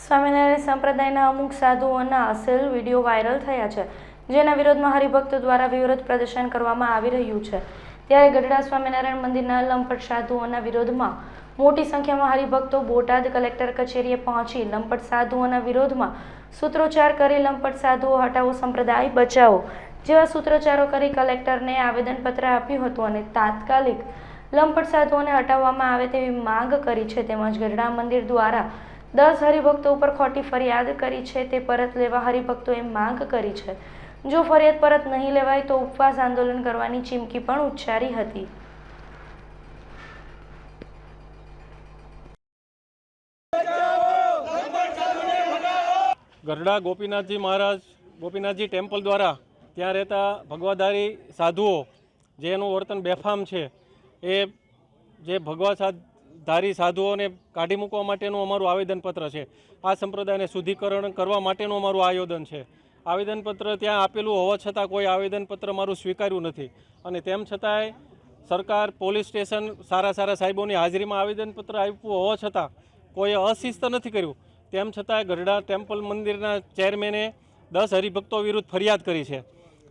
સ્વામિનારાયણ સંપ્રદાયના અમુક સાધુઓના અસલ વિડીયો વાયરલ થયા છે, જેના વિરોધમાં હરિભક્તો દ્વારા વિરોધ પ્રદર્શન કરવામાં આવી રહ્યું છે। ત્યારે ગઢડા સ્વામિનારાયણ મંદિરના લંપટ સાધુઓના વિરોધમાં મોટી સંખ્યામાં હરિભક્તો બોટાદ કલેક્ટર કચેરીએ પહોંચી લંપટ સાધુઓના વિરોધમાં સૂત્રોચ્ચાર કરી લંપટ સાધુઓ હટાવો, સંપ્રદાય બચાવો જેવા સૂત્રોચ્ચારો કરી કલેક્ટરને આવેદનપત્ર આપ્યું હતું અને તાત્કાલિક લંપટ સાધુઓને હટાવવામાં આવે તેવી માંગ કરી છે। તેમજ ગઢડા મંદિર દ્વારા 10 હરિભક્તો ઉપર ખોટી ફરિયાદ કરી છે, તે પરત લેવા હરિભક્તોએ માંગ કરી છે। જો ફરિયાદ પરત નહીં લેવાય તો ઉપવાસ આંદોલન કરવાની ચીમકી પણ ઉચ્ચારી હતી। ગઢડા ગોપીનાથજી મહારાજ ગોપીનાથજી ટેમ્પલ દ્વારા ત્યાં રહેતા ભગવાધારી સાધુઓ જેનું વર્તન બેફામ છે, એ જે ભગવાધારી સાધુઓને કાઢી મૂકવા માટેનું અમારું આવેદનપત્ર છે। આ સંપ્રદાયને શુદ્ધિકરણ કરવા માટેનું અમારું આયોજન છે। આવેદનપત્ર ત્યાં આપેલું હોવા છતાં કોઈ આવેદનપત્ર મારું સ્વીકાર્યું નથી અને તેમ છતાંય સરકાર, પોલીસ સ્ટેશન, સારા સાહેબોની હાજરીમાં આવેદનપત્ર આપ્યું હોવા છતાં કોઈ અશિસ્ત નથી કર્યું। તેમ છતાંય ગઢડા ટેમ્પલ મંદિરના ચેરમેને 10 હરિભક્તો વિરુદ્ધ ફરિયાદ કરી છે।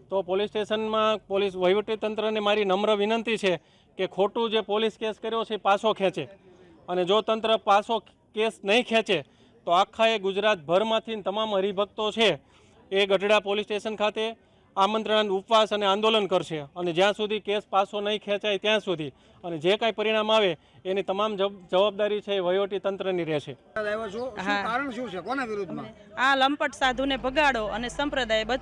તો પોલીસ સ્ટેશનમાં પોલીસ વહીવટીતંત્રને મારી નમ્ર વિનંતી છે કે ખોટું જે પોલીસ કેસ કર્યો છે પાછો ખેંચે, અને જો તંત્ર પાછો કેસ નહીં ખેંચે તો આખા એ ગુજરાતભરમાંથી તમામ હરિભક્તો છે એ ગઢડા પોલીસ સ્ટેશન ખાતે આમંત્રણ, ઉપવાસ અને આંદોલન કરશે અને જ્યાં સુધી કેસ પાછો નહીં ખેંચાય ત્યાં સુધી, અને જે કાંઈ પરિણામ આવે એની તમામ જવાબદારી છે એ વહીવટી તંત્રની રહેશે। આ લંપટ સાધુને ભગાડો અને સંપ્રદાય બચાવો।